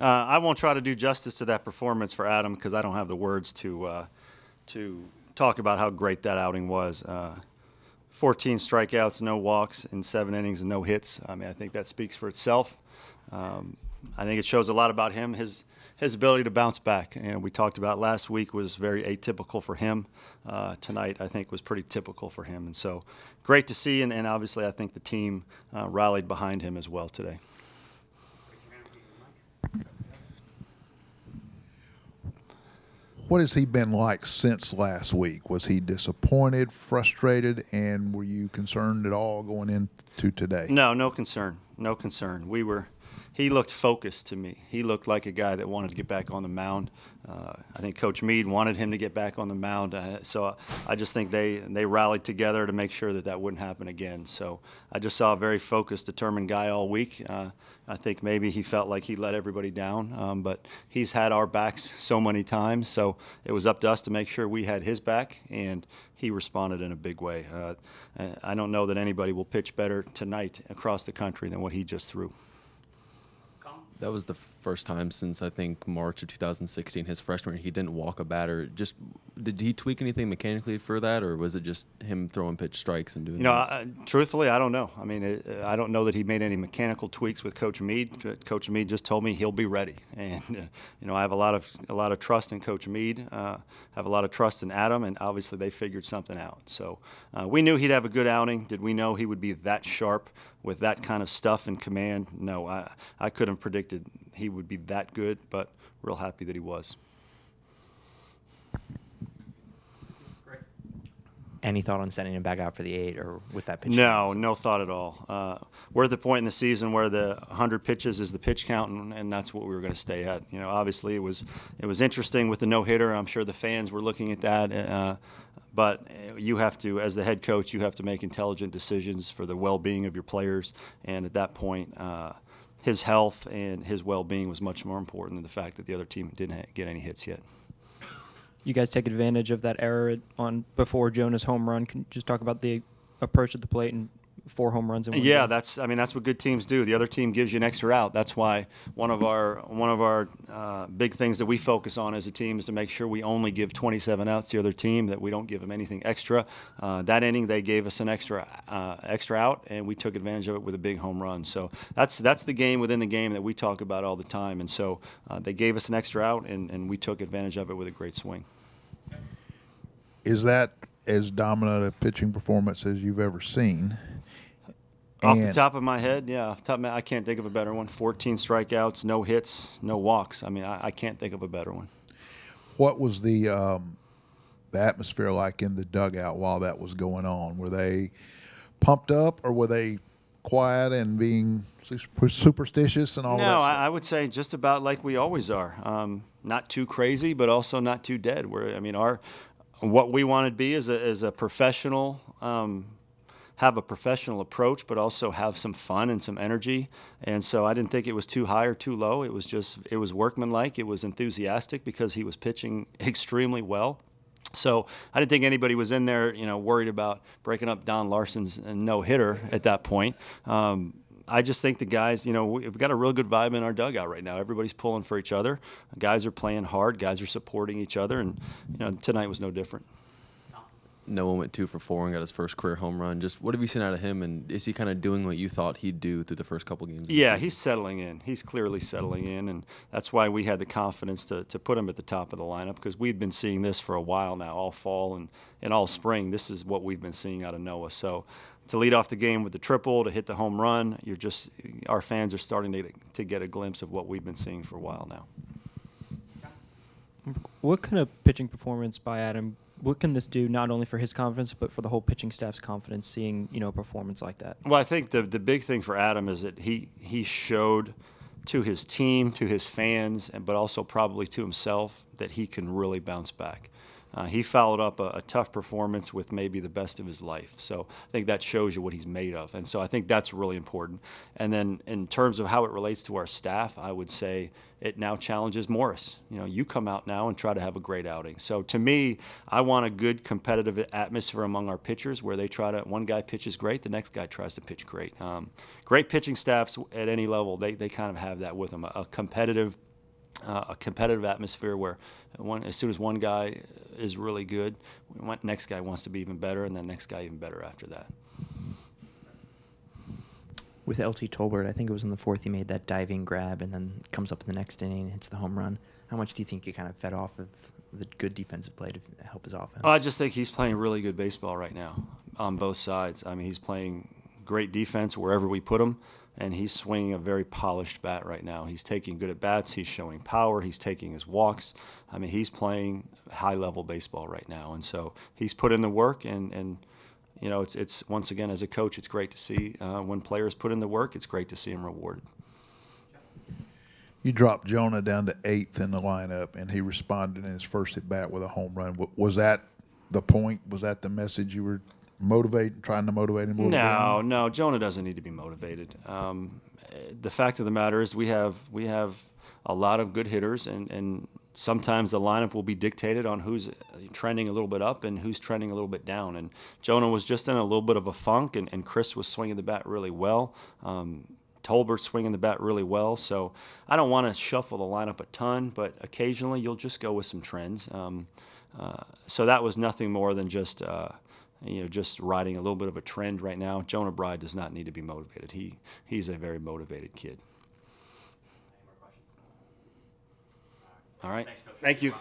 I won't try to do justice to that performance for Adam because I don't have the words to talk about how great that outing was. 14 strikeouts, no walks in 7 innings and no hits. I mean, I think that speaks for itself. I think it shows a lot about him, his ability to bounce back. And we talked about last week was very atypical for him. Tonight, I think, was pretty typical for him. And so great to see, and obviously I think the team rallied behind him as well today. What has he been like since last week? Was he disappointed, frustrated, and were you concerned at all going into today? No, no concern. No concern. He looked focused to me. He looked like a guy that wanted to get back on the mound. I think Coach Meade wanted him to get back on the mound. So I just think they rallied together to make sure that wouldn't happen again. So I just saw a very focused, determined guy all week. I think maybe he felt like he let everybody down, but he's had our backs so many times. So it was up to us to make sure we had his back, and he responded in a big way. I don't know that anybody will pitch better tonight across the country than what he just threw. That was the first time since, I think, March of 2016, his freshman year, he didn't walk a batter. Just did he tweak anything mechanically for that, or was it just him throwing pitch strikes and doing that? Truthfully, I don't know. I mean, I don't know that he made any mechanical tweaks with Coach Meade. Coach Meade just told me he'll be ready. And, I have a lot of trust in Coach Meade. Have a lot of trust in Adam, and obviously they figured something out. So we knew he'd have a good outing. Did we know he would be that sharp with that kind of stuff in command? No, I couldn't have predicted he would be that good, but real happy that he was. Any thought on sending him back out for the 8 or with that pitch? No thought at all. We're at the point in the season where the 100 pitches is the pitch count, and that's what we were going to stay at. Obviously it was interesting with the no-hitter. I'm sure the fans were looking at that. But you have to, as the head coach, you have to make intelligent decisions for the well-being of your players. And at that point, his health and his well-being was much more important than the fact that the other team didn't get any hits yet. You guys take advantage of that error before Jonah's home run. Can you just talk about the approach at the plate and 4 home runs in one game? That's what good teams do. The other team gives you an extra out. That's why one of our big things that we focus on as a team is to make sure we only give 27 outs to the other team, that we don't give them anything extra. That inning they gave us an extra out, and we took advantage of it with a big home run. So that's the game within the game that we talk about all the time. And so they gave us an extra out, and we took advantage of it with a great swing. Is that as dominant a pitching performance as you've ever seen? Off the top of my head, I can't think of a better one. 14 strikeouts, no hits, no walks. I mean, I can't think of a better one. What was the atmosphere like in the dugout while that was going on? Were they pumped up, or were they quiet and being superstitious and all that? No, I would say just about like we always are. Not too crazy, but also not too dead. What we want to be is a professional. Have a professional approach, but also have some fun and some energy. And so I didn't think it was too high or too low. It was workmanlike. It was enthusiastic because he was pitching extremely well. So I didn't think anybody was in there, worried about breaking up Don Larson's no-hitter at that point. I just think the guys, we've got a real good vibe in our dugout right now. Everybody's pulling for each other. Guys are playing hard. Guys are supporting each other. And, tonight was no different. Noah went 2 for 4 and got his first career home run. Just what have you seen out of him, and is he kind of doing what you thought he'd do through the first couple games? Yeah, he's settling in. He's clearly settling in, and that's why we had the confidence to put him at the top of the lineup, because we've been seeing this for a while now, all fall and all spring. This is what we've been seeing out of Noah. So to lead off the game with the triple, to hit the home run, our fans are starting to get a glimpse of what we've been seeing for a while now. What kind of pitching performance by Adam? What can this do not only for his confidence, but for the whole pitching staff's confidence, seeing a performance like that? Well, I think the big thing for Adam is that he showed to his team, to his fans, but also probably to himself, that he can really bounce back. He followed up a tough performance with maybe the best of his life. So I think that shows you what he's made of. And so I think that's really important. And then in terms of how it relates to our staff, I would say it now challenges Morris. You come out now and try to have a great outing. So to me, I want a good competitive atmosphere among our pitchers where one guy pitches great, the next guy tries to pitch great. Great pitching staffs at any level, they kind of have that with them, a competitive a competitive atmosphere where as soon as one guy is really good, next guy wants to be even better, and then next guy even better after that. With LT Tolbert, I think it was in the fourth he made that diving grab and then comes up in the next inning and hits the home run. How much do you think you kind of fed off of the good defensive play to help his offense? I just think he's playing really good baseball right now on both sides. I mean, he's playing great defense wherever we put him, and he's swinging a very polished bat right now. He's taking good at-bats. He's showing power. He's taking his walks. I mean, he's playing high-level baseball right now, and so he's put in the work, and you know, it's once again, as a coach, it's great to see when players put in the work. It's great to see them rewarded. You dropped Jonah down to 8th in the lineup, and he responded in his first at bat with a home run. Was that the point? Was that the message you were trying to motivate him a little bit? No, Jonah doesn't need to be motivated. The fact of the matter is we have a lot of good hitters, and sometimes the lineup will be dictated on who's trending a little bit up and who's trending a little bit down. And Jonah was just in a little bit of a funk, and Chris was swinging the bat really well. Tolbert's swinging the bat really well. So I don't want to shuffle the lineup a ton, but occasionally you'll just go with some trends. So that was nothing more than just just riding a little bit of a trend right now. Jonah Bride does not need to be motivated. He's a very motivated kid. All right. Thank you.